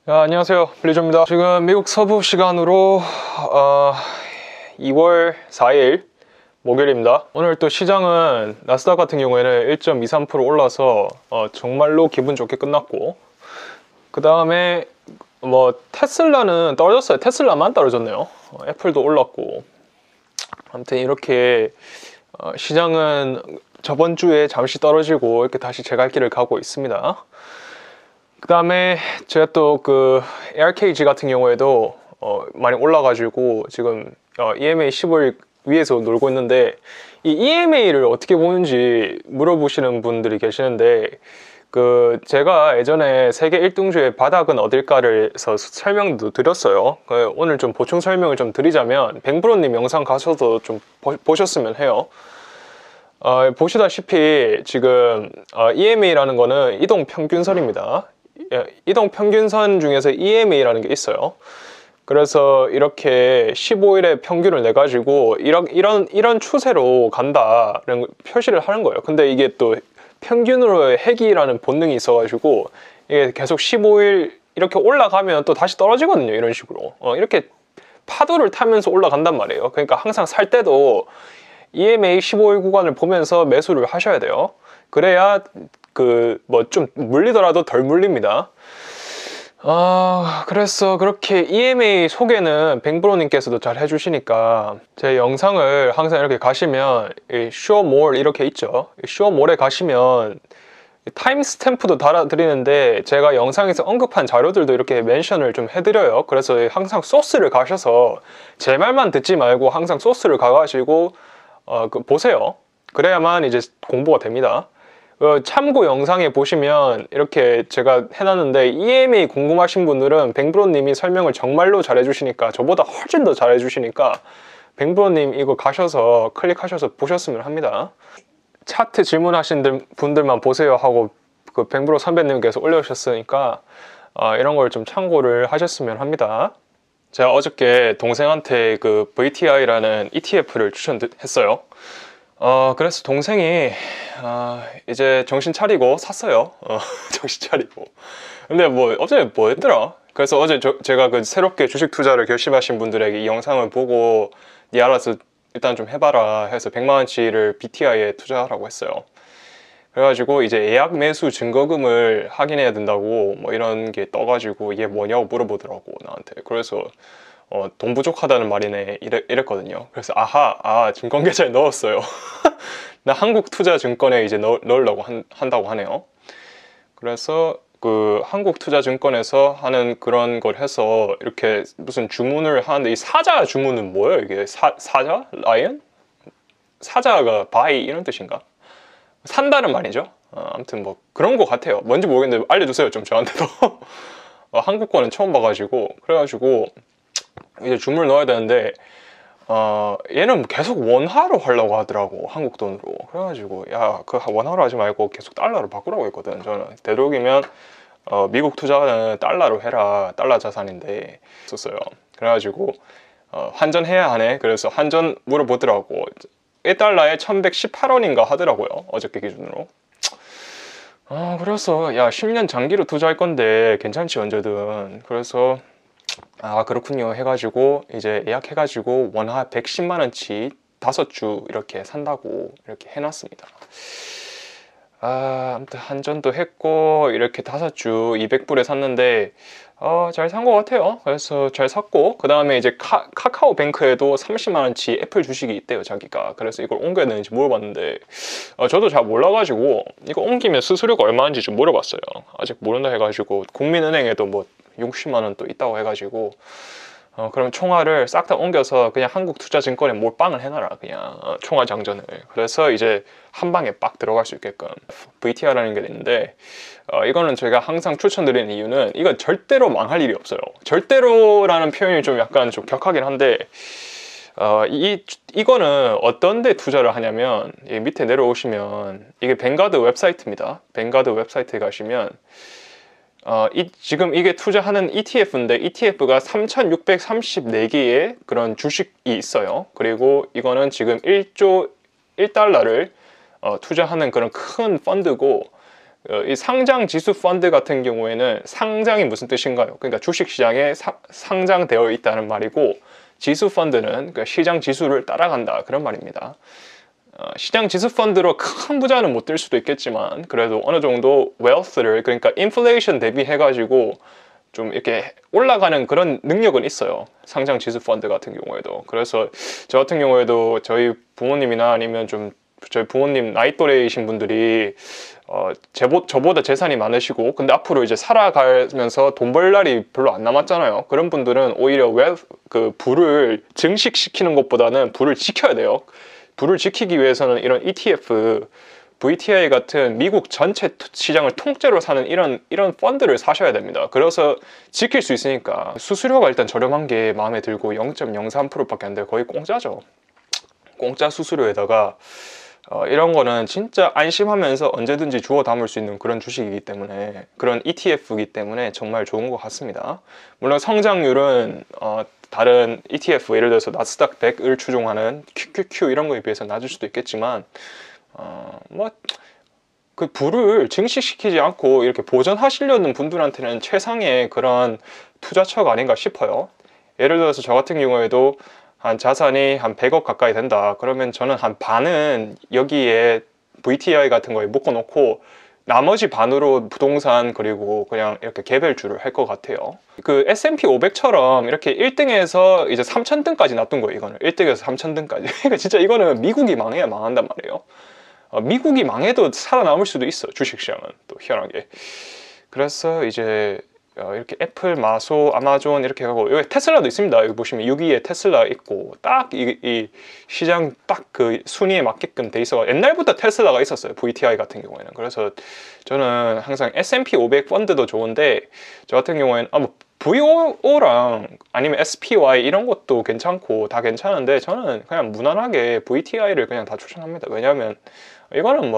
안녕하세요, 블리조입니다. 지금 미국 서부 시간으로 2월 4일 목요일입니다. 오늘 또 시장은 나스닥 같은 경우에는 1.23% 올라서 정말로 기분 좋게 끝났고, 그 다음에 뭐 테슬라는 떨어졌어요. 테슬라만 떨어졌네요. 애플도 올랐고, 아무튼 이렇게 시장은 저번 주에 잠시 떨어지고 이렇게 다시 제 갈 길을 가고 있습니다. 그 다음에 제가 또 그 ARKG 같은 경우에도 많이 올라가지고 지금 EMA 15일 위에서 놀고 있는데, 이 EMA를 어떻게 보는지 물어보시는 분들이 계시는데, 그 제가 예전에 세계 1등주의 바닥은 어딜까를 해서 설명도 드렸어요. 오늘 좀 보충 설명을 좀 드리자면, 뱅브로님 영상 가셔서 좀 보셨으면 해요. 보시다시피 지금 EMA라는 거는 이동평균선입니다. 이동평균선 중에서 EMA라는 게 있어요. 그래서 이렇게 15일의 평균을 내가지고 이런 추세로 간다라는 표시를 하는 거예요. 근데 이게 또 평균으로 해기라는 본능이 있어가지고 이게 계속 15일 이렇게 올라가면 또 다시 떨어지거든요. 이런 식으로 이렇게 파도를 타면서 올라간단 말이에요. 그러니까 항상 살 때도 EMA 15일 구간을 보면서 매수를 하셔야 돼요. 그래야 그 뭐 좀 물리더라도 덜 물립니다. 그래서 그렇게 EMA 소개는 뱅브로님께서도 잘 해주시니까 제 영상을 항상 이렇게 가시면 쇼몰 이렇게 있죠. 쇼몰에 가시면 타임스탬프도 달아드리는데, 제가 영상에서 언급한 자료들도 이렇게 멘션을 좀 해드려요. 그래서 항상 소스를 가셔서 제 말만 듣지 말고 항상 소스를 가가지고 보세요. 그래야만 이제 공부가 됩니다. 참고 영상에 보시면 이렇게 제가 해놨는데, EMA 궁금하신 분들은 뱅브로님이 설명을 정말로 잘해주시니까, 저보다 훨씬 더 잘해주시니까 뱅브로님 이거 가셔서 클릭하셔서 보셨으면 합니다. 차트 질문하신 분들만 보세요 하고 그 뱅브로 선배님께서 올려주셨으니까 이런 걸 좀 참고를 하셨으면 합니다. 제가 어저께 동생한테 그 VTI라는 ETF를 추천했어요. 그래서 동생이 이제 정신 차리고 샀어요. 정신 차리고. 근데 뭐 어제 뭐 했더라? 그래서 어제 제가 그 새롭게 주식 투자를 결심하신 분들에게 이 영상을 보고 니 알아서 일단 좀 해봐라 해서 100만원치를 BTI에 투자하라고 했어요. 그래가지고 이제 예약 매수 증거금을 확인해야 된다고 뭐 이런 게 떠가지고 이게 뭐냐고 물어보더라고 나한테. 그래서 돈 부족하다는 말이네 이랬거든요. 그래서 증권계좌에 넣었어요. 나 한국투자증권에 이제 넣으려고 한다고 하네요. 그래서 그 한국투자증권에서 하는 그런 걸 해서 이렇게 무슨 주문을 하는데, 이 사자 주문은 뭐예요? 이게 사자? 라이언? 사자가 바이 이런 뜻인가? 산다는 말이죠. 아무튼 뭐 그런 거 같아요. 뭔지 모르겠는데 알려주세요 좀 저한테도. 한국 거는 처음 봐가지고. 그래가지고 이제 주문을 넣어야 되는데 얘는 계속 원화로 하려고 하더라고, 한국 돈으로. 그래가지고 야, 그 원화로 하지 말고 계속 달러로 바꾸라고 했거든. 저는 되도록이면 미국 투자는 달러로 해라, 달러 자산인데 썼어요. 그래가지고 환전해야 하네. 그래서 환전 물어보더라고. 1달러에 1118원인가 하더라고요, 어저께 기준으로. 그래서 야, 10년 장기로 투자할 건데 괜찮지 언제든. 그래서 그렇군요 해가지고 이제 예약해가지고 원화 110만원치 5주 이렇게 산다고 이렇게 해놨습니다. 아무튼 한전도 했고 이렇게 5주 200불에 샀는데 잘 산 것 같아요. 그래서 잘 샀고, 그 다음에 이제 카카오뱅크에도 30만원치 애플 주식이 있대요 자기가. 그래서 이걸 옮겨야 되는지 물어봤는데 저도 잘 몰라가지고 이거 옮기면 수수료가 얼마인지 좀 물어봤어요. 아직 모른다 해가지고 국민은행에도 뭐 60만원 또 있다고 해가지고 그럼 총알을 싹 다 옮겨서 그냥 한국투자증권에 몰빵을 해놔라, 그냥 총알 장전을. 그래서 이제 한 방에 빡 들어갈 수 있게끔 VTR라는 게 있는데, 이거는 제가 항상 추천드리는 이유는 이건 절대로 망할 일이 없어요. 절대로라는 표현이 좀 약간 좀 격하긴 한데 이거는 어떤 데 투자를 하냐면, 이 밑에 내려오시면 이게 뱅가드 웹사이트입니다. 뱅가드 웹사이트에 가시면 지금 이게 투자하는 ETF인데 ETF가 3,634개의 그런 주식이 있어요. 그리고 이거는 지금 1달러를 투자하는 그런 큰 펀드고, 이 상장 지수 펀드 같은 경우에는 상장이 무슨 뜻인가요? 그러니까 주식시장에 상장되어 있다는 말이고, 지수 펀드는 그러니까 시장 지수를 따라간다 그런 말입니다. 시장 지수 펀드로 큰 부자는 못 될 수도 있겠지만 그래도 어느 정도 웨alth를, 그러니까 인플레이션 대비해가지고 좀 이렇게 올라가는 그런 능력은 있어요. 상장 지수 펀드 같은 경우에도. 그래서 저 같은 경우에도 저희 부모님이나 아니면 좀 저희 부모님 나이 또래이신 분들이 저보다 재산이 많으시고 근데 앞으로 이제 살아가면서 돈 벌 날이 별로 안 남았잖아요. 그런 분들은 오히려 그 부를 증식시키는 것보다는 부를 지켜야 돼요. 부를 지키기 위해서는 이런 ETF, VTI 같은 미국 전체 시장을 통째로 사는 이런 펀드를 사셔야 됩니다. 그래서 지킬 수 있으니까. 수수료가 일단 저렴한 게 마음에 들고 0.03%밖에 안 돼요. 거의 공짜죠. 공짜 수수료에다가 이런 거는 진짜 안심하면서 언제든지 주워 담을 수 있는 그런 주식이기 때문에, 그런 ETF이기 때문에 정말 좋은 것 같습니다. 물론 성장률은 다른 ETF, 예를 들어서 나스닥 100을 추종하는 QQQ 이런 거에 비해서 낮을 수도 있겠지만 그 부를 증식시키지 않고 이렇게 보전하시려는 분들한테는 최상의 그런 투자처가 아닌가 싶어요. 예를 들어서 저 같은 경우에도 한 자산이 한 100억 가까이 된다. 그러면 저는 한 반은 여기에 VTI 같은 거에 묶어놓고 나머지 반으로 부동산 그리고 그냥 이렇게 개별주를 할 것 같아요. 그 S&P 500처럼 이렇게 1등에서 이제 3000등까지 놔둔 거예요. 이거는 1등에서 3000등까지. 그러니까 진짜 이거는 미국이 망해야 망한단 말이에요. 미국이 망해도 살아남을 수도 있어. 주식시장은 또 희한하게. 그래서 이제 이렇게 애플, 마소, 아마존 이렇게 하고, 여기 테슬라도 있습니다. 여기 보시면 6위에 테슬라 있고 딱 이 시장 딱 그 순위에 맞게끔 돼 있어. 옛날부터 테슬라가 있었어요. VTI 같은 경우에는. 그래서 저는 항상 S&P 500 펀드도 좋은데 저 같은 경우에는 VOO랑 아니면 SPY 이런 것도 괜찮고 다 괜찮은데 저는 그냥 무난하게 VTI를 그냥 다 추천합니다. 왜냐하면 이거는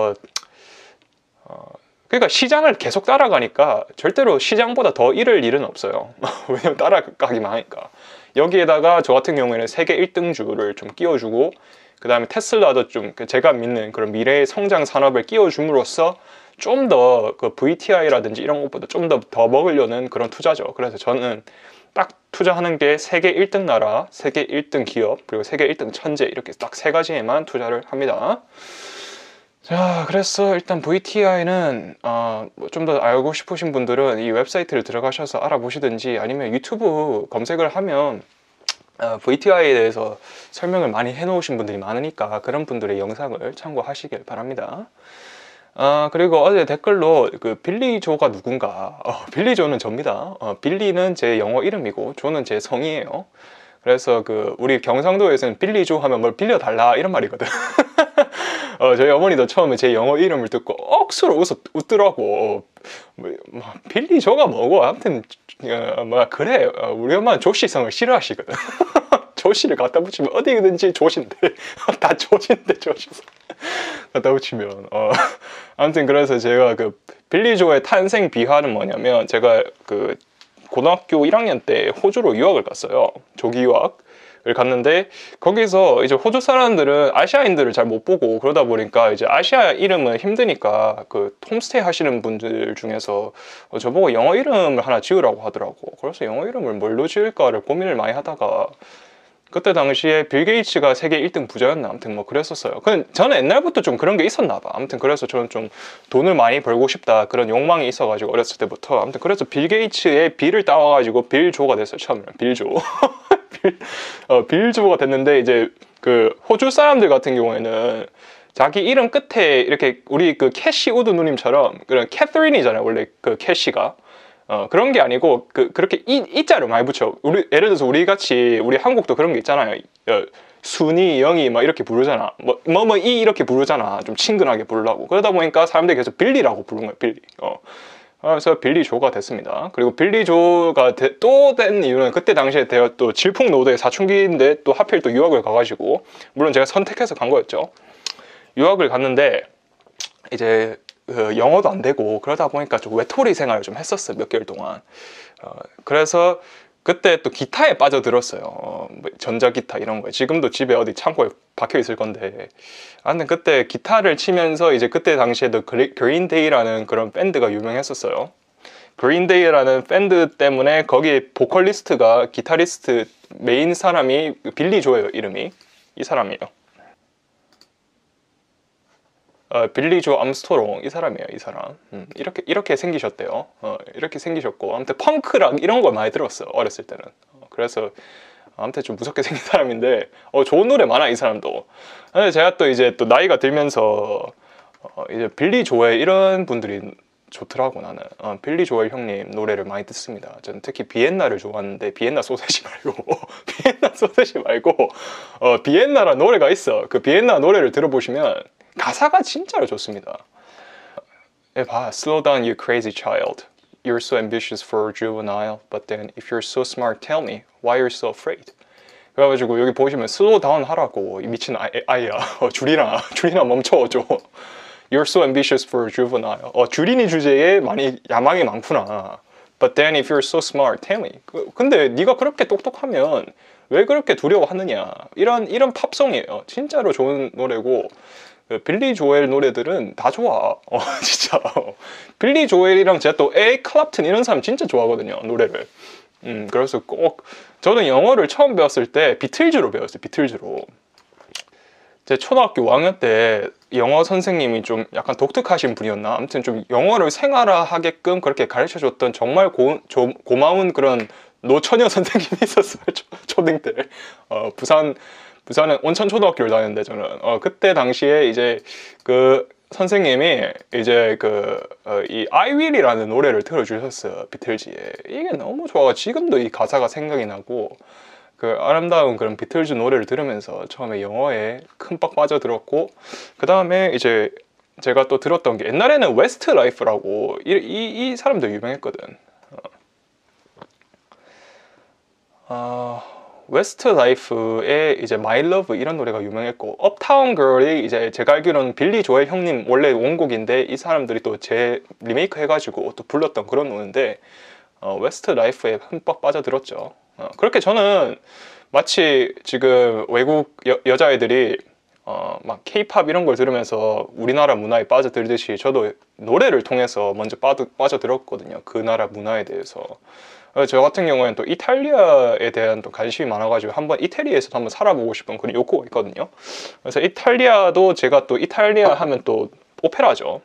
그러니까 시장을 계속 따라가니까 절대로 시장보다 더 잃을 일은 없어요. 왜냐면 따라가기만 하니까. 여기에다가 저 같은 경우에는 세계 1등주를 좀 끼워주고 그 다음에 테슬라도 좀 제가 믿는 그런 미래의 성장 산업을 끼워줌으로써 좀 더 그 VTI라든지 이런 것보다 좀 더 먹으려는 그런 투자죠. 그래서 저는 딱 투자하는 게 세계 1등 나라, 세계 1등 기업, 그리고 세계 1등 천재 이렇게 딱 세 가지에만 투자를 합니다. 자, 그래서 일단 VTI는 좀 더 알고 싶으신 분들은 이 웹사이트를 들어가셔서 알아보시든지 아니면 유튜브 검색을 하면 VTI에 대해서 설명을 많이 해놓으신 분들이 많으니까 그런 분들의 영상을 참고하시길 바랍니다. 그리고 어제 댓글로 그 빌리 조가 누군가, 빌리 조는 저입니다. 빌리는 제 영어 이름이고 조는 제 성이에요. 그래서 그 우리 경상도에서는 빌리 조 하면 뭘 빌려달라 이런 말이거든. 저희 어머니도 처음에 제 영어 이름을 듣고 억수로 웃더라고. 빌리 조가 뭐고 아무튼 그래. 우리 엄마는 조씨성을 싫어하시거든. 조씨를 갖다 붙이면 어디든지 조신데 다 조신데 조씨성 갖다 붙이면 아무튼 그래서 제가 그 빌리 조의 탄생 비화는 뭐냐면 제가 그 고등학교 1학년 때 호주로 유학을 갔어요. 조기 유학을 갔는데 거기서 이제 호주 사람들은 아시아인들을 잘 못 보고 그러다 보니까 이제 아시아 이름은 힘드니까 그 홈스테이 하시는 분들 중에서 저보고 영어 이름을 하나 지으라고 하더라고. 그래서 영어 이름을 뭘로 지을까를 고민을 많이 하다가 그때 당시에 빌 게이츠가 세계 1등 부자였나 아무튼 뭐 그랬었어요. 저는 옛날부터 좀 그런 게 있었나 봐. 아무튼 그래서 저는 좀 돈을 많이 벌고 싶다 그런 욕망이 있어가지고 어렸을 때부터 아무튼 그래서 빌 게이츠의 빌을 따와가지고 빌 조가 됐어요. 처음에 빌 조. 빌 조가 됐는데 이제 그 호주 사람들 같은 경우에는 자기 이름 끝에 이렇게 우리 그 캐시 우드 누님처럼 그런 캐서린이잖아요. 원래 그 캐시가. 그런 게 아니고 그렇게 이자를 많이 붙여. 예를 들어서 우리 같이 우리 한국도 그런 게 있잖아요. 순이, 영이 막 이렇게 부르잖아. 이 이렇게 부르잖아. 좀 친근하게 부르려고. 그러다 보니까 사람들이 계속 빌리라고 부르는 거예요. 빌리. 그래서 빌리 조가 됐습니다. 그리고 빌리 조가 또 된 이유는 그때 당시에 또 질풍노도의 사춘기인데 또 하필 또 유학을 가가지고 물론 제가 선택해서 간 거였죠. 유학을 갔는데 이제 영어도 안 되고 그러다 보니까 좀 외톨이 생활을 좀 했었어요. 몇 개월 동안. 그래서 그때 또 기타에 빠져들었어요. 뭐 전자기타 이런 거에. 지금도 집에 어디 창고에 박혀 있을 건데. 근데 그때 기타를 치면서 이제 그때 당시에도 그린데이라는 그런 밴드가 유명했었어요. 그린데이라는 밴드 때문에 거기 보컬리스트가 기타리스트 메인 사람이 빌리 조예요. 이름이 이 사람이에요. 빌리 조 암스토롱 이 사람이에요. 이 사람. 이렇게 생기셨대요. 이렇게 생기셨고 아무튼 펑크락 이런 걸 많이 들었어요. 어렸을 때는. 그래서 아무튼 좀 무섭게 생긴 사람인데 좋은 노래 많아 이 사람도. 근데 제가 또 이제 또 나이가 들면서 이제 빌리 조엘 이런 분들이 좋더라고 나는. 빌리 조엘 형님 노래를 많이 듣습니다. 저는 특히 비엔나를 좋아하는데 비엔나 소세지 말고 비엔나 소세지 말고 비엔나라는 노래가 있어. 그 비엔나 노래를 들어보시면 가사가 진짜로 좋습니다. 봐, slow down you crazy child. You're so ambitious for a juvenile, but then if you're so smart, tell me why you're so afraid. 그래가지고 여기 보시면 slow down 하라고 이 미친 아이야. 줄이나 멈춰줘. You're so ambitious for a juvenile. 주린이 주제에 많이 야망이 많구나. But then if you're so smart, tell me. 근데 네가 그렇게 똑똑하면 왜 그렇게 두려워하느냐. 이런 팝송이에요. 진짜로 좋은 노래고 빌리 조엘 노래들은 다 좋아. 진짜. 빌리 조엘이랑 제가 또 에릭 클랩튼 이런 사람 진짜 좋아하거든요. 노래를. 그래서 꼭 저는 영어를 처음 배웠을 때 비틀즈로 배웠어요. 비틀즈로. 제 초등학교 5학년 때 영어 선생님이 좀 약간 독특하신 분이었나? 아무튼 좀 영어를 생활화하게끔 그렇게 가르쳐줬던 정말 고마운 그런 노처녀 선생님이 있었어요. 초등 때. 부산은 온천초등학교를 다녔는데 저는 그때 당시에 이제 그 선생님이 이제 이 I Will이라는 노래를 틀어주셨어요. 비틀즈에. 이게 너무 좋아. 지금도 이 가사가 생각이 나고 그 아름다운 그런 비틀즈 노래를 들으면서 처음에 영어에 큼박 빠져들었고 그 다음에 이제 제가 또 들었던 게 옛날에는 웨스트 라이프라고 이 사람도 유명했거든. 웨스트 라이프의 이제 마이 러브 이런 노래가 유명했고 업타운 걸이 이제 제가 알기로는 빌리 조엘 형님 원래 원곡인데 이 사람들이 또 제 리메이크 해가지고 또 불렀던 그런 노래인데 웨스트 라이프에 흠뻑 빠져들었죠. 그렇게 저는 마치 지금 외국 여자애들이 막 케이팝 이런 걸 들으면서 우리나라 문화에 빠져들듯이 저도 노래를 통해서 먼저 빠져들었거든요. 그 나라 문화에 대해서. 저 같은 경우에는 또 이탈리아에 대한 또 관심이 많아가지고 한번 이태리에서도 한번 살아보고 싶은 그런 욕구가 있거든요. 그래서 이탈리아도 제가 또 이탈리아 하면 또 오페라죠.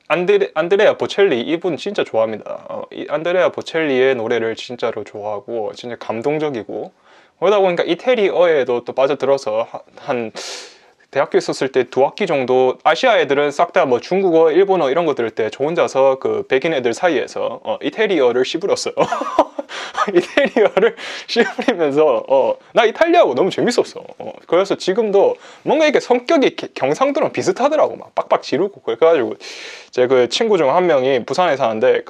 안드레아 보첼리 이분 진짜 좋아합니다. 안드레아 보첼리의 노래를 진짜로 좋아하고 진짜 감동적이고 그러다 보니까 이태리어에도 또 빠져들어서 한 대학교 있었을 때 2학기 정도 아시아 애들은 싹 다 뭐 중국어, 일본어 이런 거 들을 때 저 혼자서 그 백인 애들 사이에서 이태리어를 씹으렸어요. 이태리어를 씹으면서 나 이탈리아고 너무 재밌었어. 그래서 지금도 뭔가 이렇게 성격이 경상도랑 비슷하더라고. 막 빡빡 지르고 그래가지고 제 그 친구 중 한 명이 부산에 사는데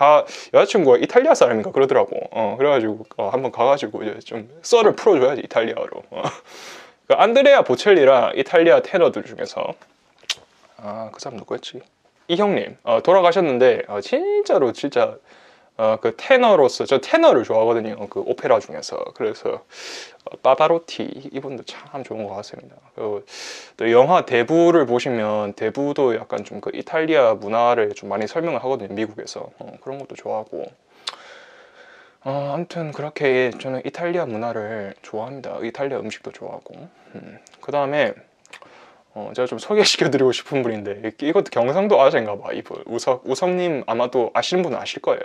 여자친구가 이탈리아 사람인가 그러더라고. 그래가지고 한번 가가지고 이제 좀 썰을 풀어줘야지 이탈리아어로. 그 안드레아 보첼리랑 이탈리아 테너들 중에서 그 사람 누구였지? 이 형님 돌아가셨는데 진짜로 진짜 그 테너로서 저 테너를 좋아하거든요. 그 오페라 중에서. 그래서 바바로티 이분도 참 좋은 것 같습니다. 그리고 또 영화 대부를 보시면 대부도 약간 좀 그 이탈리아 문화를 좀 많이 설명을 하거든요. 미국에서. 그런 것도 좋아하고 아무튼 그렇게 저는 이탈리아 문화를 좋아합니다. 이탈리아 음식도 좋아하고 그 다음에 제가 좀 소개시켜드리고 싶은 분인데 이것도 경상도 아재인가 봐. 이분 우석님 아마도 아시는 분은 아실 거예요.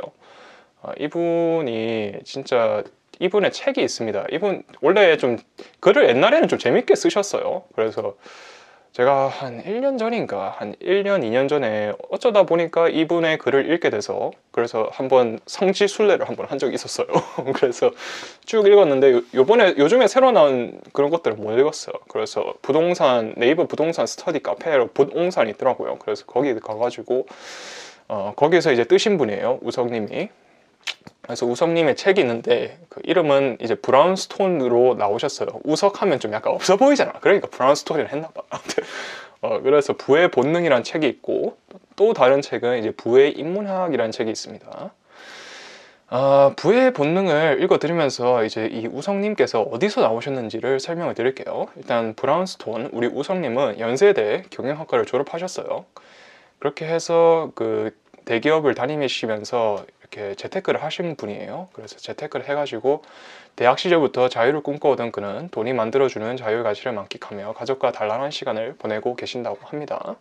이분이 진짜 이분의 책이 있습니다. 이분 원래 좀 글을 옛날에는 좀 재밌게 쓰셨어요. 그래서 제가 한 1년 전인가 한 1년 2년 전에 어쩌다 보니까 이분의 글을 읽게 돼서 그래서 한번 성지순례를 한번 한 적이 있었어요. 그래서 쭉 읽었는데 요즘에 새로 나온 그런 것들을 못 읽었어요. 그래서 네이버 부동산 스터디 카페로 부동산이 있더라고요. 그래서 거기 가가지고 거기서 이제 뜨신 분이에요. 우석님이. 그래서 우석님의 책이 있는데 그 이름은 이제 브라운스톤으로 나오셨어요. 우석하면 좀 약간 없어 보이잖아. 그러니까 브라운스톤을 했나봐. 그래서 부의 본능이라는 책이 있고 또 다른 책은 이제 부의 인문학이라는 책이 있습니다. 부의 본능을 읽어드리면서 이제 이 우성님께서 어디서 나오셨는지를 설명을 드릴게요. 일단 브라운스톤 우리 우성님은 연세대 경영학과를 졸업하셨어요. 그렇게 해서 그 대기업을 다니시면서 이렇게 재테크를 하신 분이에요. 그래서 재테크를 해가지고 대학 시절부터 자유를 꿈꿔오던 그는 돈이 만들어주는 자유의 가치를 만끽하며 가족과 단란한 시간을 보내고 계신다고 합니다.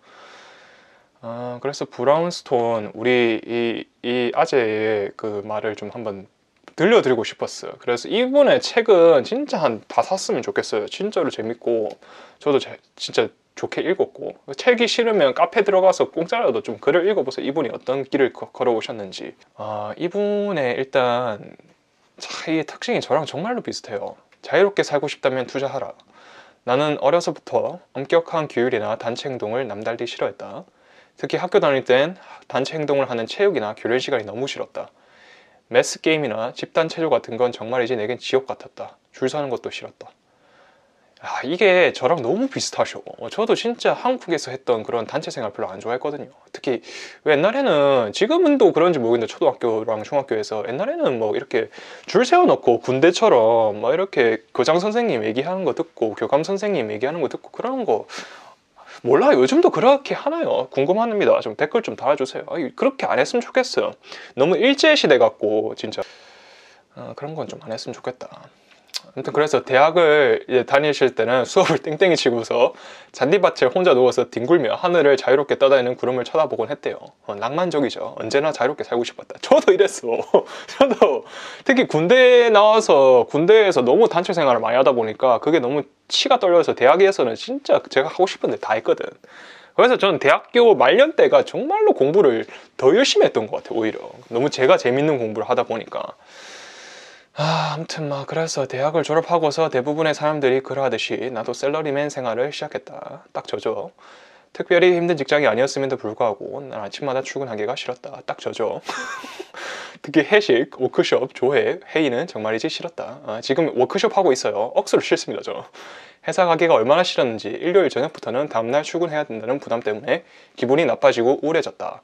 그래서 브라운스톤 우리 이 아재의 그 말을 좀 한번 들려드리고 싶었어요. 그래서 이분의 책은 진짜 한 다 샀으면 좋겠어요. 진짜로 재밌고 저도 진짜 좋게 읽었고, 책이 싫으면 카페 들어가서 공짜라도 좀 글을 읽어보세요. 이분이 어떤 길을 걸어오셨는지. 이분의 일단 이 특징이 저랑 정말로 비슷해요. 자유롭게 살고 싶다면 투자하라. 나는 어려서부터 엄격한 규율이나 단체 행동을 남달리 싫어했다. 특히 학교 다닐 땐 단체 행동을 하는 체육이나 교련 시간이 너무 싫었다. 매스 게임이나 집단 체조 같은 건 정말이지 내겐 지옥 같았다. 줄 서는 것도 싫었다. 이게 저랑 너무 비슷하셔. 저도 진짜 한국에서 했던 그런 단체 생활 별로 안 좋아했거든요. 특히 옛날에는, 지금은 또 그런지 모르겠는데 초등학교랑 중학교에서 옛날에는 뭐 이렇게 줄 세워놓고 군대처럼 막 이렇게 교장 선생님 얘기하는 거 듣고 교감 선생님 얘기하는 거 듣고 그러는 거 몰라요. 요즘도 그렇게 하나요? 궁금합니다. 좀 댓글 좀 달아주세요. 그렇게 안 했으면 좋겠어요. 너무 일제시대 같고 진짜 그런 건 좀 안 했으면 좋겠다. 아무튼 그래서 대학을 이제 다니실 때는 수업을 땡땡이 치고서 잔디밭에 혼자 누워서 뒹굴며 하늘을 자유롭게 떠다니는 구름을 쳐다보곤 했대요. 낭만적이죠. 언제나 자유롭게 살고 싶었다. 저도 이랬어. 저도 특히 군대에 나와서 군대에서 너무 단체 생활을 많이 하다 보니까 그게 너무 치가 떨려서 대학에서는 진짜 제가 하고 싶은데 다 했거든. 그래서 저는 대학교 말년 때가 정말로 공부를 더 열심히 했던 것 같아요. 오히려 너무 제가 재밌는 공부를 하다 보니까. 아무튼 그래서 대학을 졸업하고서 대부분의 사람들이 그러하듯이 나도 샐러리맨 생활을 시작했다. 딱 저죠. 특별히 힘든 직장이 아니었음에도 불구하고 난 아침마다 출근하기가 싫었다. 딱 저죠. 특히 회식, 워크숍, 조회, 회의는 정말이지 싫었다. 지금 워크숍 하고 있어요. 억수로 싫습니다. 저 회사 가기가 얼마나 싫었는지 일요일 저녁부터는 다음날 출근해야 된다는 부담 때문에 기분이 나빠지고 우울해졌다.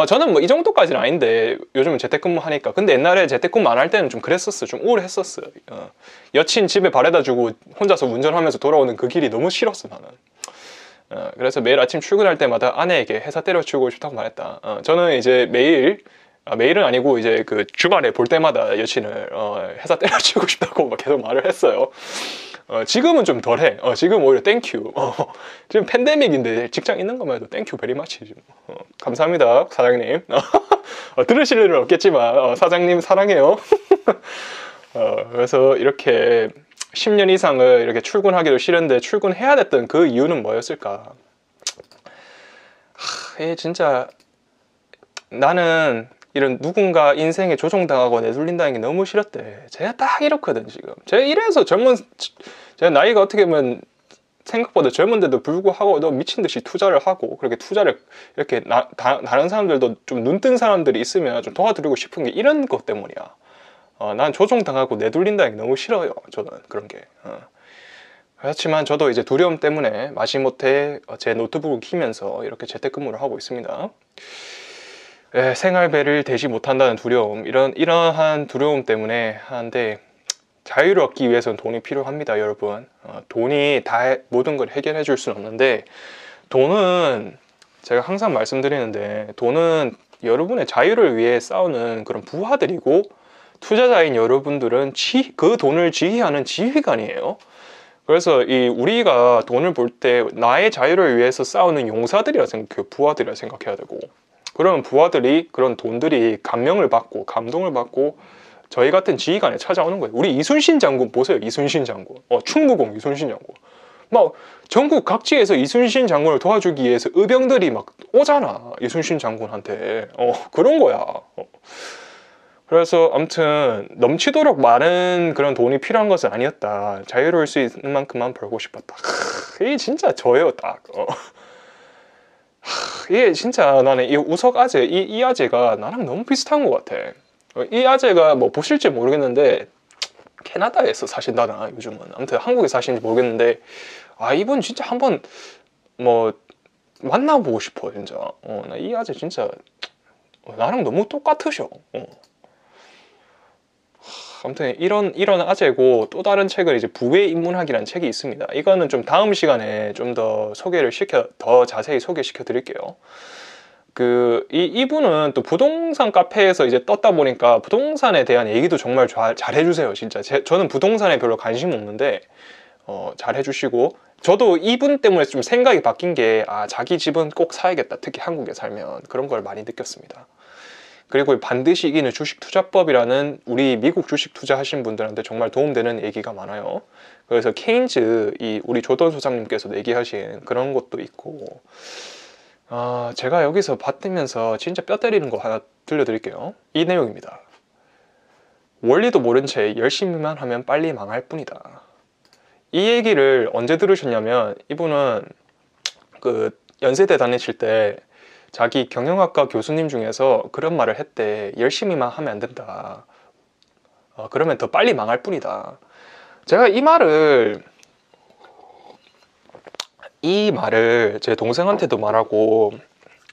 저는 뭐 이 정도까지는 아닌데 요즘은 재택근무 하니까. 근데 옛날에 재택근무 안 할 때는 좀 그랬었어요. 좀 우울했었어요. 여친 집에 바래다 주고 혼자서 운전하면서 돌아오는 그 길이 너무 싫었어 나는. 그래서 매일 아침 출근할 때마다 아내에게 회사 때려치우고 싶다고 말했다. 저는 이제 매일은 아니고 이제 그 주말에 볼 때마다 여친을 회사 때려치우고 싶다고 막 계속 말을 했어요. 지금은 좀 덜해. 지금 오히려 땡큐. 지금 팬데믹인데 직장 있는 것만 해도 땡큐 베리 마치. 감사합니다 사장님. 들으실 일은 없겠지만 사장님 사랑해요. 그래서 이렇게 10년 이상을 이렇게 출근하기도 싫은데 출근해야 됐던 그 이유는 뭐였을까? 진짜 나는 이런 누군가 인생에 조종당하고 내돌린다는 게 너무 싫었대. 제가 딱 이렇거든 지금. 제가 이래서 제가 나이가 어떻게 보면 생각보다 젊은데도 불구하고 너 미친 듯이 투자를 하고, 그렇게 투자를 이렇게 다른 사람들도 좀 눈뜬 사람들이 있으면 좀 도와드리고 싶은 게 이런 것 때문이야. 난 조종당하고 내돌린다는 게 너무 싫어요. 저는 그런 게. 그렇지만 저도 이제 두려움 때문에 마지못해 제 노트북을 키면서 이렇게 재택근무를 하고 있습니다. 생활배를 대지 못한다는 두려움, 이러한 두려움 때문에 하는데, 자유를 얻기 위해서는 돈이 필요합니다, 여러분. 돈이 다 모든 걸 해결해 줄 수는 없는데, 돈은 제가 항상 말씀드리는데, 돈은 여러분의 자유를 위해 싸우는 그런 부하들이고, 투자자인 여러분들은 그 돈을 지휘하는 지휘관이에요. 그래서 우리가 돈을 벌 때 나의 자유를 위해서 싸우는 용사들이라 생각해요. 부하들이라 생각해야 되고, 그런 부하들이, 그런 돈들이 감명을 받고 감동을 받고 저희 같은 지휘관에 찾아오는 거예요. 우리 이순신 장군 보세요. 이순신 장군, 충무공 이순신 장군, 막 전국 각지에서 이순신 장군을 도와주기 위해서 의병들이 막 오잖아, 이순신 장군한테. 그런 거야. 그래서 아무튼 넘치도록 많은 그런 돈이 필요한 것은 아니었다. 자유로울 수 있는 만큼만 벌고 싶었다. 이게 진짜 저예요, 딱. 이게 진짜 나는 이 우석 아재, 이 아재가 나랑 너무 비슷한 것 같아. 이 아재가 뭐 보실지 모르겠는데 캐나다에서 사신다나 요즘은. 아무튼 한국에 사시는지 모르겠는데, 이분 진짜 한번 뭐 만나보고 싶어 진짜. 나 이 아재 진짜 나랑 너무 똑같으셔. 아무튼 이런 아재고, 또 다른 책은 이제 부의 인문학이라는 책이 있습니다. 이거는 좀 다음 시간에 좀 더 더 자세히 소개시켜 드릴게요. 이분은 또 부동산 카페에서 이제 떴다 보니까 부동산에 대한 얘기도 정말 잘 해주세요. 진짜 저는 부동산에 별로 관심 없는데 잘 해주시고, 저도 이분 때문에 좀 생각이 바뀐 게, 자기 집은 꼭 사야겠다, 특히 한국에 살면. 그런 걸 많이 느꼈습니다. 그리고 반드시 이기는 주식투자법이라는, 우리 미국 주식 투자하신 분들한테 정말 도움되는 얘기가 많아요. 그래서 케인즈, 우리 조던 소장님께서도 얘기하신 그런 것도 있고, 제가 여기서 받으면서 진짜 뼈 때리는 거 하나 들려드릴게요. 이 내용입니다. 원리도 모른 채 열심히만 하면 빨리 망할 뿐이다. 이 얘기를 언제 들으셨냐면, 이분은 연세대 다니실 때 자기 경영학과 교수님 중에서 그런 말을 했대. 열심히만 하면 안 된다. 그러면 더 빨리 망할 뿐이다. 제가 이 말을 제 동생한테도 말하고,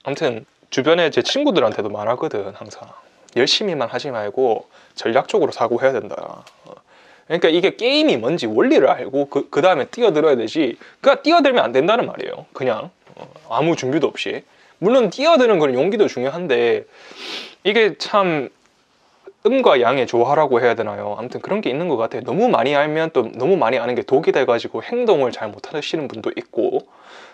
아무튼 주변에 제 친구들한테도 말하거든. 항상 열심히만 하지 말고 전략적으로 사고해야 된다. 그러니까 이게 게임이 뭔지 원리를 알고 그 다음에 뛰어들어야 되지, 그러니까 뛰어들면 안 된다는 말이에요. 그냥 아무 준비도 없이. 물론 뛰어드는 건 용기도 중요한데, 이게 참 음과 양의 조화라고 해야 되나요? 아무튼 그런 게 있는 것 같아요. 너무 많이 알면 또 너무 많이 아는 게 독이 돼가지고 행동을 잘 못하시는 분도 있고,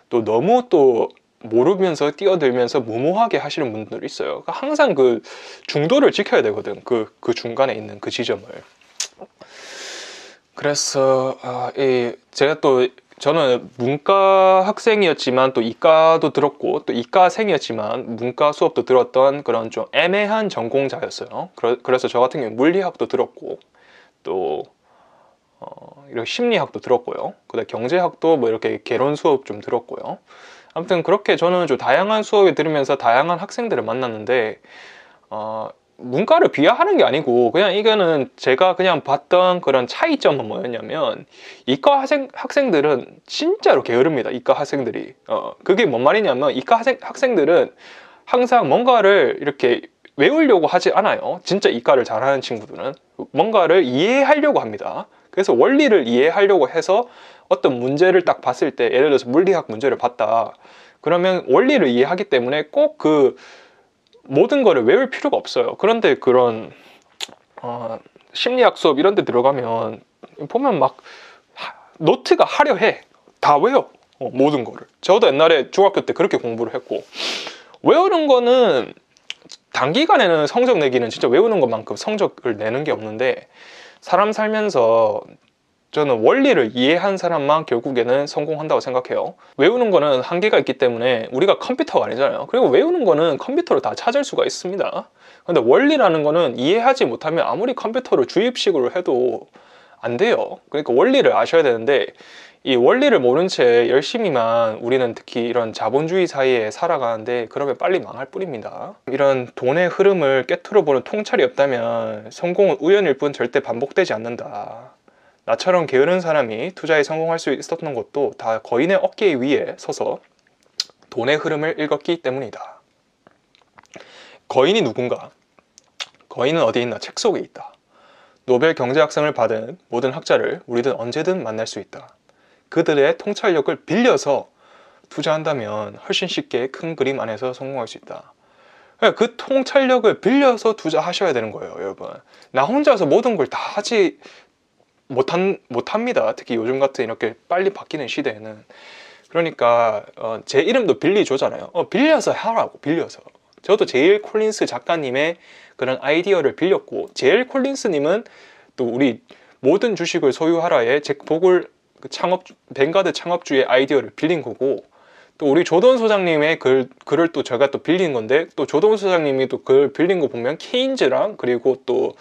또 너무 또 모르면서 뛰어들면서 무모하게 하시는 분들이 있어요. 그러니까 항상 그 중도를 지켜야 되거든. 그 중간에 있는 그 지점을. 그래서 저는 문과 학생이었지만 또 이과도 들었고, 또 이과생이었지만 문과 수업도 들었던 그런 좀 애매한 전공자였어요. 그래서 저 같은 경우는 물리학도 들었고, 또 이렇게 심리학도 들었고요. 그다음에 경제학도 뭐 이렇게 개론 수업 좀 들었고요. 아무튼 그렇게 저는 좀 다양한 수업을 들으면서 다양한 학생들을 만났는데, 문과를 비하하는 게 아니고, 그냥 이거는 제가 그냥 봤던 그런 차이점은 뭐였냐면, 이과 학생들은 진짜로 게으릅니다. 이과 학생들이. 그게 뭔 말이냐면, 이과 학생들은 항상 뭔가를 이렇게 외우려고 하지 않아요. 진짜 이과를 잘하는 친구들은 뭔가를 이해하려고 합니다. 그래서 원리를 이해하려고 해서 어떤 문제를 딱 봤을 때, 예를 들어서 물리학 문제를 봤다 그러면 원리를 이해하기 때문에 꼭 모든 거를 외울 필요가 없어요. 그런데 그런 심리학 수업 이런 데 들어가면 보면 막 노트가 화려해. 다 외워. 모든 거를. 저도 옛날에 중학교 때 그렇게 공부를 했고, 외우는 거는 단기간에는 성적 내기는 진짜 외우는 것만큼 성적을 내는 게 없는데, 사람 살면서 저는 원리를 이해한 사람만 결국에는 성공한다고 생각해요. 외우는 거는 한계가 있기 때문에, 우리가 컴퓨터가 아니잖아요. 그리고 외우는 거는 컴퓨터로 다 찾을 수가 있습니다. 근데 원리라는 거는 이해하지 못하면 아무리 컴퓨터를 주입식으로 해도 안 돼요. 그러니까 원리를 아셔야 되는데, 이 원리를 모른 채 열심히만 우리는 특히 이런 자본주의 사회에 살아가는데, 그러면 빨리 망할 뿐입니다. 이런 돈의 흐름을 깨트려 보는 통찰이 없다면 성공은 우연일 뿐 절대 반복되지 않는다. 나처럼 게으른 사람이 투자에 성공할 수 있었던 것도 다 거인의 어깨 위에 서서 돈의 흐름을 읽었기 때문이다. 거인이 누군가? 거인은 어디 있나? 책 속에 있다. 노벨 경제학상을 받은 모든 학자를 우리는 언제든 만날 수 있다. 그들의 통찰력을 빌려서 투자한다면 훨씬 쉽게 큰 그림 안에서 성공할 수 있다. 그 통찰력을 빌려서 투자하셔야 되는 거예요, 여러분. 나 혼자서 모든 걸 다 하지 못합니다. 특히 요즘 같은 이렇게 빨리 바뀌는 시대에는. 그러니까 제 이름도 빌리 조잖아요. 빌려서 하라고, 빌려서. 저도 제일 콜린스 작가님의 그런 아이디어를 빌렸고, 제일 콜린스님은 또 우리 모든 주식을 소유하라의 잭 보글 뱅가드 창업주의 아이디어를 빌린 거고, 또 우리 조던 소장님의 글을 또 제가 또 빌린 건데, 또 조던 소장님이 또 글 빌린 거 보면 케인즈랑, 그리고 또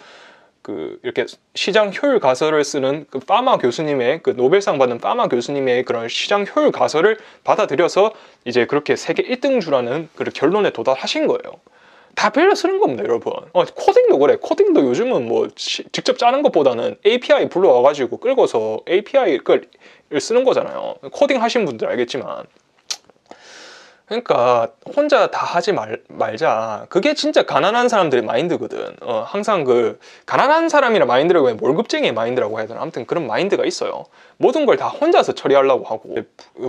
이렇게 시장 효율 가설을 쓰는 파마 교수님의, 노벨상 받은 파마 교수님의 그런 시장 효율 가설을 받아들여서 이제 그렇게 세계 1등주라는 그런 결론에 도달하신 거예요. 다 빌려 쓰는 겁니다, 여러분. 코딩도 그래. 코딩도 요즘은 뭐 직접 짜는 것보다는 API 불러와가지고 끌고서 API를 쓰는 거잖아요. 코딩 하신 분들 알겠지만. 그러니까 혼자 다 하지 말자. 그게 진짜 가난한 사람들의 마인드거든. 항상 그 가난한 사람이라 마인드라고 해, 월급쟁이의 마인드라고 해야 되나? 아무튼 그런 마인드가 있어요. 모든 걸 다 혼자서 처리하려고 하고.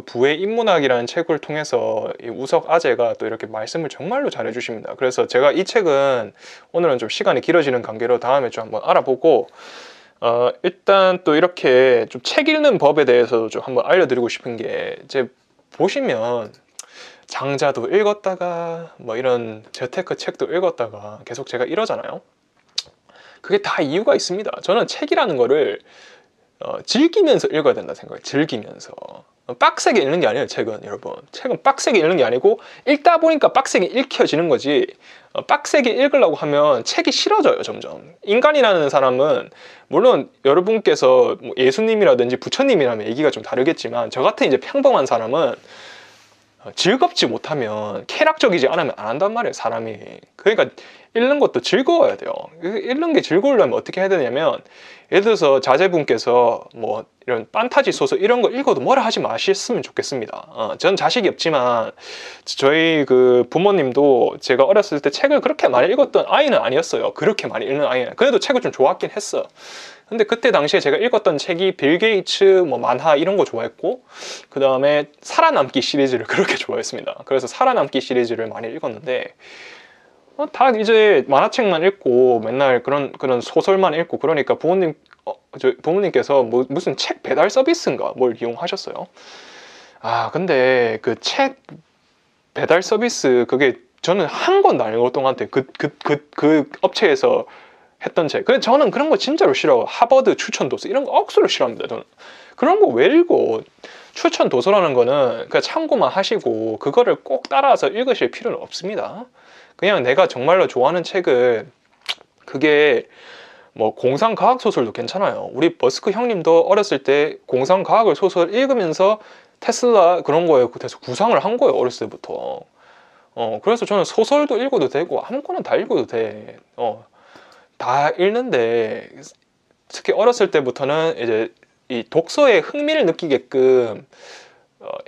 부의 인문학이라는 책을 통해서 이 우석 아재가 또 이렇게 말씀을 정말로 잘해 주십니다. 그래서 제가 이 책은 오늘은 좀 시간이 길어지는 관계로 다음에 좀 한번 알아보고, 일단 또 이렇게 좀 책 읽는 법에 대해서도 좀 한번 알려드리고 싶은 게, 이제 보시면 장자도 읽었다가 뭐 이런 재테크 책도 읽었다가 계속 제가 이러잖아요. 그게 다 이유가 있습니다. 저는 책이라는 거를 즐기면서 읽어야 된다 생각해요. 즐기면서. 빡세게 읽는 게 아니에요, 책은. 여러분, 책은 빡세게 읽는 게 아니고 읽다 보니까 빡세게 읽혀지는 거지, 빡세게 읽으려고 하면 책이 싫어져요, 점점. 인간이라는 사람은 물론 여러분께서 뭐 예수님이라든지 부처님이라면 얘기가 좀 다르겠지만, 저 같은 이제 평범한 사람은 즐겁지 못하면, 쾌락적이지 않으면 안 한단 말이에요, 사람이. 그러니까 읽는 것도 즐거워야 돼요. 읽는 게 즐거우려면 어떻게 해야 되냐면, 예를 들어서 자제분께서 뭐 이런 판타지 소설 이런 거 읽어도 뭐라 하지 마셨으면 좋겠습니다. 전 자식이 없지만 저희 그 부모님도 제가 어렸을 때 책을 그렇게 많이 읽었던 아이는 아니었어요. 그렇게 많이 읽는 아이는. 그래도 책을 좀 좋아하긴 했어. 근데 그때 당시에 제가 읽었던 책이 빌 게이츠 뭐 만화 이런 거 좋아했고, 그 다음에 살아남기 시리즈를 그렇게 좋아했습니다. 그래서 살아남기 시리즈를 많이 읽었는데, 다 이제 만화책만 읽고 맨날 그런 소설만 읽고 그러니까 부모님께서 무슨 책 배달 서비스인가 뭘 이용하셨어요. 근데 그 책 배달 서비스, 그게 저는 한 권도 안 읽었던 것 같아요. 그 업체에서 했던 책. 근데 저는 그런 거 진짜로 싫어요. 하버드 추천 도서 이런 거 억수로 싫어합니다. 저는 그런 거 왜 읽어? 추천 도서라는 거는 그냥 참고만 하시고 그거를 꼭 따라서 읽으실 필요는 없습니다. 그냥 내가 정말로 좋아하는 책을, 그게 뭐 공상과학 소설도 괜찮아요. 우리 버스크 형님도 어렸을 때 공상과학을 소설 읽으면서 테슬라 그런 거에 대해서 구상을 한 거예요, 어렸을 때부터. 그래서 저는 소설도 읽어도 되고 아무거나 다 읽어도 돼. 다 읽는데, 특히 어렸을 때부터는 이제 이 독서에 흥미를 느끼게끔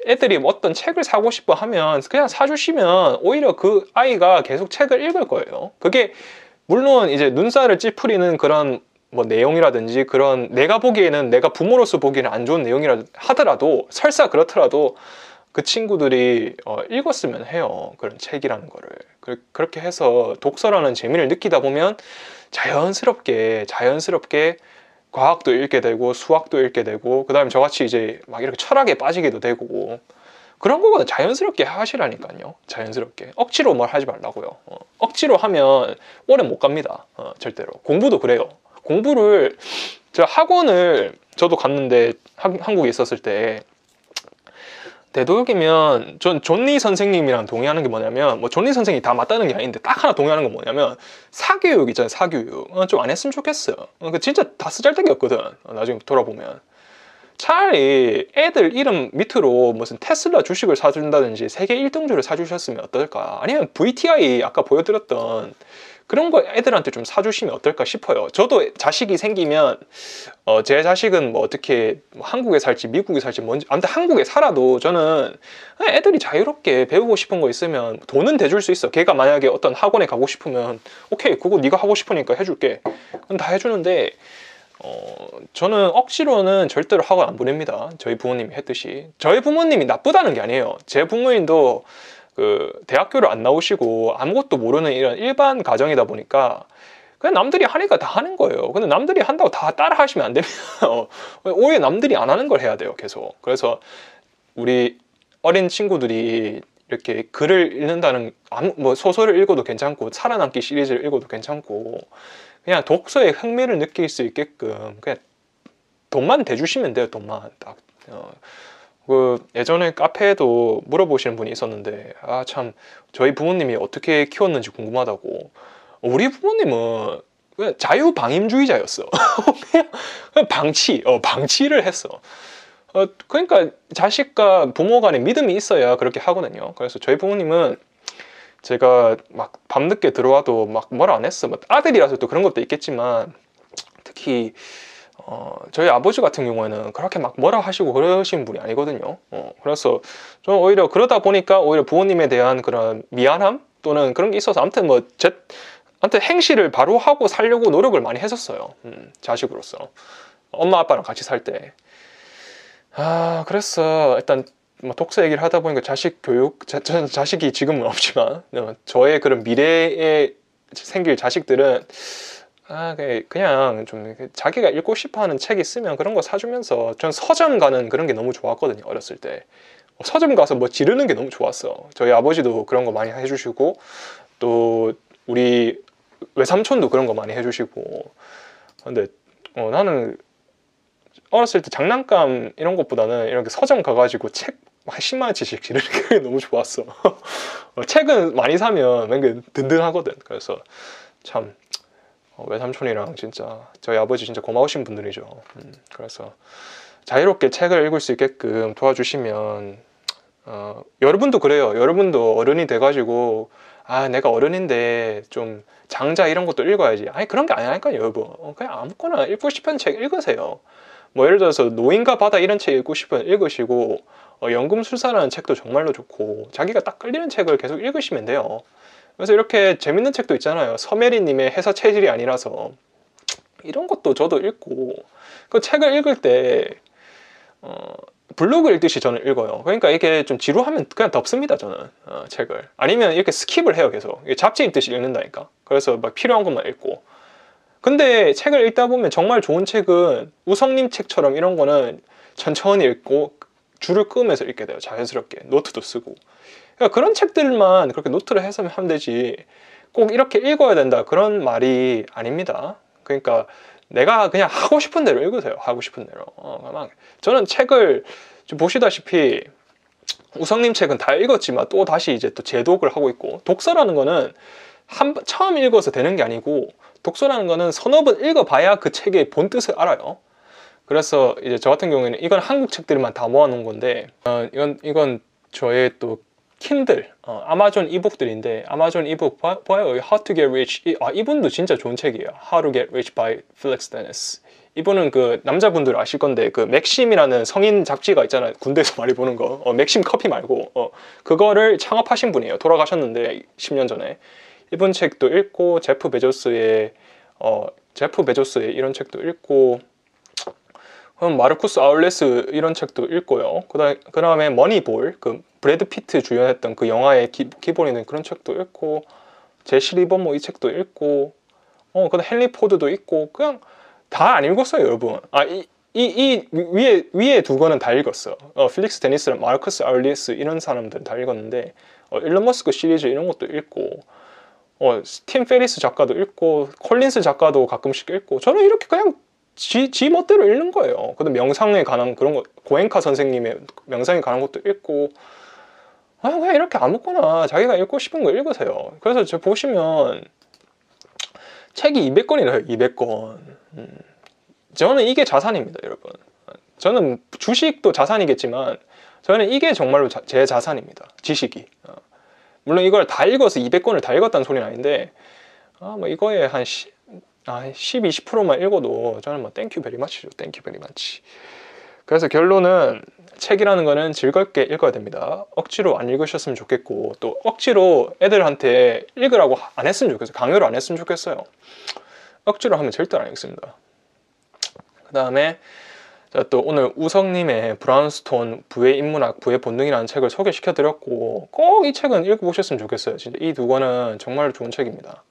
애들이 어떤 책을 사고 싶어 하면 그냥 사주시면 오히려 그 아이가 계속 책을 읽을 거예요. 그게 물론 이제 눈살을 찌푸리는 그런 뭐 내용이라든지, 그런 내가 보기에는, 내가 부모로서 보기에는 안 좋은 내용이라 하더라도, 설사 그렇더라도 그 친구들이 읽었으면 해요, 그런 책이라는 거를. 그렇게 해서 독서라는 재미를 느끼다 보면 자연스럽게 과학도 읽게 되고 수학도 읽게 되고, 그 다음에 저같이 이제 막 이렇게 철학에 빠지게도 되고, 그런 거거든. 자연스럽게 하시라니까요. 자연스럽게. 억지로 뭘 하지 말라고요. 억지로 하면 오래 못 갑니다. 절대로. 공부도 그래요. 공부를, 저 학원을 저도 갔는데, 한국에 있었을 때 되도록이면 전 존리 선생님이랑 동의하는 게 뭐냐면, 뭐 존리 선생님이 다 맞다는 게 아닌데 딱 하나 동의하는 건 뭐냐면, 사교육 있잖아요, 사교육. 좀 안 했으면 좋겠어요. 진짜 다 쓰잘데기였거든, 나중에 돌아보면. 차라리 애들 이름 밑으로 무슨 테슬라 주식을 사준다든지 세계 1등주를 사주셨으면 어떨까? 아니면 VTI 아까 보여드렸던 그런 거 애들한테 좀 사주시면 어떨까 싶어요. 저도 자식이 생기면 제 자식은 뭐 어떻게 한국에 살지 미국에 살지 뭔지, 아무튼 한국에 살아도 저는 애들이 자유롭게 배우고 싶은 거 있으면 돈은 대줄 수 있어. 걔가 만약에 어떤 학원에 가고 싶으면 오케이, 그거 네가 하고 싶으니까 해줄게. 그건 다 해주는데, 저는 억지로는 절대로 학원 안 보냅니다. 저희 부모님이 했듯이. 저희 부모님이 나쁘다는 게 아니에요. 제 부모님도 그 대학교를 안 나오시고 아무것도 모르는 이런 일반 가정이다 보니까 그냥 남들이 하니까 다 하는 거예요. 근데 남들이 한다고 다 따라 하시면 안 됩니다. 오히려 남들이 안 하는 걸 해야 돼요, 계속. 그래서 우리 어린 친구들이 이렇게 글을 읽는다는, 뭐 소설을 읽어도 괜찮고 살아남기 시리즈를 읽어도 괜찮고, 그냥 독서에 흥미를 느낄 수 있게끔 그냥 돈만 대주시면 돼요. 돈만 딱. 그 예전에 카페에도 물어보시는 분이 있었는데, 참 저희 부모님이 어떻게 키웠는지 궁금하다고. 우리 부모님은 그냥 자유방임주의자였어. 그냥 방치를 했어. 그러니까 자식과 부모 간에 믿음이 있어야 그렇게 하거든요. 그래서 저희 부모님은 제가 막 밤늦게 들어와도 막 뭐라 안 했어. 뭐 아들이라서 또 그런 것도 있겠지만, 특히 저희 아버지 같은 경우에는 그렇게 막 뭐라 하시고 그러신 분이 아니거든요. 그래서 저는 오히려 그러다 보니까 오히려 부모님에 대한 그런 미안함 또는 그런 게 있어서 아무튼 아무튼 행실을 바로 하고 살려고 노력을 많이 했었어요. 자식으로서. 엄마 아빠랑 같이 살 때. 그래서 일단 뭐 독서 얘기를 하다 보니까 자식 교육, 저는 자식이 지금은 없지만 저의 그런 미래에 생길 자식들은 그냥 좀 자기가 읽고 싶어하는 책 있으면 그런 거 사주면서 전 서점 가는 그런 게 너무 좋았거든요. 어렸을 때 서점 가서 뭐 지르는 게 너무 좋았어. 저희 아버지도 그런 거 많이 해주시고 또 우리 외삼촌도 그런 거 많이 해주시고. 근데 나는 어렸을 때 장난감 이런 것보다는 이렇게 서점 가가지고 책 한 10만 원치씩 지르는 게 너무 좋았어. 책은 많이 사면 뭔가 든든하거든. 그래서 참 외삼촌이랑 진짜 저희 아버지 진짜 고마우신 분들이죠. 그래서 자유롭게 책을 읽을 수 있게끔 도와주시면 여러분도 그래요. 여러분도 어른이 돼가지고 내가 어른인데 좀 장자 이런 것도 읽어야지. 그런 게 아니라니까요, 여러분. 그냥 아무거나 읽고 싶은 책 읽으세요. 뭐 예를 들어서 노인과 바다 이런 책 읽고 싶으면 읽으시고 연금술사라는 책도 정말로 좋고 자기가 딱 끌리는 책을 계속 읽으시면 돼요. 그래서 이렇게 재밌는 책도 있잖아요. 서메리님의 해서 체질이 아니라서 이런 것도 저도 읽고 그 책을 읽을 때 블로그 읽듯이 저는 읽어요. 그러니까 이게 좀 지루하면 그냥 덮습니다, 저는 책을. 아니면 이렇게 스킵을 해요, 계속. 잡지 읽듯이 읽는다니까. 그래서 막 필요한 것만 읽고. 근데 책을 읽다 보면 정말 좋은 책은 우성님 책처럼 이런 거는 천천히 읽고 줄을 끄면서 읽게 돼요. 자연스럽게 노트도 쓰고. 그러니까 그런 책들만 그렇게 노트를 해서 하면 되지 꼭 이렇게 읽어야 된다 그런 말이 아닙니다. 그러니까 내가 그냥 하고 싶은 대로 읽으세요. 하고 싶은 대로. 저는 책을 좀 보시다시피 우성님 책은 다 읽었지만 또 다시 이제 또 재독을 하고 있고, 독서라는 거는 처음 읽어서 되는 게 아니고 독서라는 거는 서너 번 읽어봐야 그 책의 본 뜻을 알아요. 그래서 이제 저 같은 경우에는 이건 한국 책들만 다 모아놓은 건데 이건 저의 또 킨들 아마존 이북들인데 아마존 이북 봐요. How to Get Rich. 이분도 진짜 좋은 책이에요. How to Get Rich by Felix Dennis. 이분은 그 남자분들 아실 건데 그 맥심이라는 성인 잡지가 있잖아요. 군대에서 많이 보는 거. 맥심 커피 말고 그거를 창업하신 분이에요. 돌아가셨는데 10년 전에. 이분 책도 읽고 제프 베조스의 이런 책도 읽고 마르쿠스 아울레스 이런 책도 읽고요. 그 다음에 머니볼, 그 브래드 피트 주연했던 그 영화의 기본이 있는 그런 책도 읽고, 제시 리버모 이 책도 읽고, 그 다음 헨리 포드도 읽고, 그냥 다 안 읽었어요, 여러분. 이 위에 두 거는 다 읽었어. 필릭스 데니스랑 마르쿠스 아울레스 이런 사람들은 다 읽었는데, 일론 머스크 시리즈 이런 것도 읽고, 팀 페리스 작가도 읽고, 콜린스 작가도 가끔씩 읽고, 저는 이렇게 그냥 지 멋대로 읽는 거예요. 근데 명상에 관한 그런 거, 고엔카 선생님의 명상에 관한 것도 읽고, 그냥 이렇게 아무거나 자기가 읽고 싶은 거 읽으세요. 그래서 저 보시면 책이 200권이래요. 200권. 저는 이게 자산입니다, 여러분. 저는 주식도 자산이겠지만 저는 이게 정말로 제 자산입니다. 지식이. 물론 이걸 다 읽어서 200권을 다 읽었다는 소리는 아닌데 뭐 이거에 한 10, 20%만 읽어도 저는 뭐 땡큐 베리 마치죠. 땡큐 베리 마치. 그래서 결론은 책이라는 거는 즐겁게 읽어야 됩니다. 억지로 안 읽으셨으면 좋겠고, 또 억지로 애들한테 읽으라고 안 했으면 좋겠어요. 강요를 안 했으면 좋겠어요. 억지로 하면 절대 안 읽습니다. 그 다음에 또 오늘 우성님의 브라운스톤 부의 인문학, 부의 본능이라는 책을 소개시켜 드렸고, 꼭 이 책은 읽어보셨으면 좋겠어요. 진짜 이 두 권은 정말 좋은 책입니다.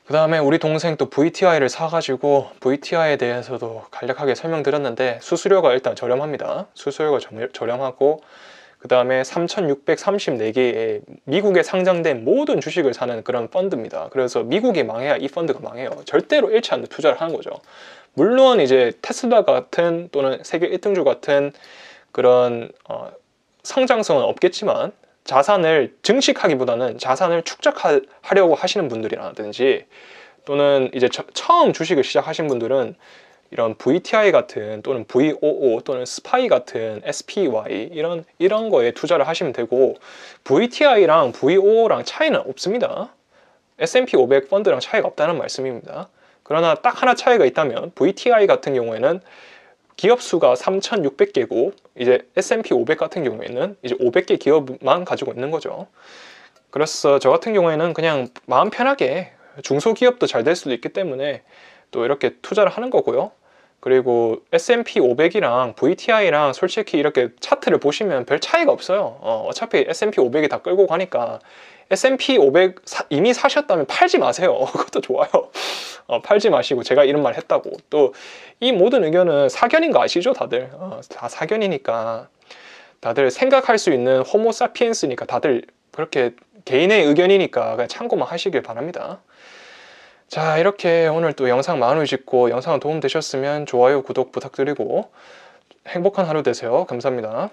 그 다음에 우리 동생 또 VTI를 사가지고 VTI에 대해서도 간략하게 설명드렸는데 수수료가 일단 저렴합니다. 수수료가 저렴하고, 그 다음에 3,634개의 미국에 상장된 모든 주식을 사는 그런 펀드입니다. 그래서 미국이 망해야 이 펀드가 망해요. 절대로 잃지 않는 투자를 하는 거죠. 물론 이제 테슬라 같은 또는 세계 1등주 같은 그런 성장성은 없겠지만 자산을 증식하기보다는 자산을 축적하려고 하시는 분들이라든지, 또는 이제 처음 주식을 시작하신 분들은 이런 VTI 같은 또는 VOO 또는 SPY 같은 SPY 이런 거에 투자를 하시면 되고, VTI랑 VOO랑 차이는 없습니다. S&P 500 펀드랑 차이가 없다는 말씀입니다. 그러나 딱 하나 차이가 있다면 VTI 같은 경우에는 기업 수가 3,600개고 이제 S&P 500 같은 경우에는 이제 500개 기업만 가지고 있는 거죠. 그래서 저 같은 경우에는 그냥 마음 편하게 중소기업도 잘 될 수도 있기 때문에 또 이렇게 투자를 하는 거고요. 그리고 S&P 500이랑 VTI랑 솔직히 이렇게 차트를 보시면 별 차이가 없어요. 어차피 S&P 500이 다 끌고 가니까 S&P 500 이미 사셨다면 팔지 마세요. 그것도 좋아요. 팔지 마시고 제가 이런 말 했다고. 또 이 모든 의견은 사견인 거 아시죠 다들? 다 사견이니까 다들 생각할 수 있는 호모사피엔스니까 다들 그렇게 개인의 의견이니까 그냥 참고만 하시길 바랍니다. 자, 이렇게 오늘 또 영상 마무리 짓고 영상 도움 되셨으면 좋아요, 구독 부탁드리고 행복한 하루 되세요. 감사합니다.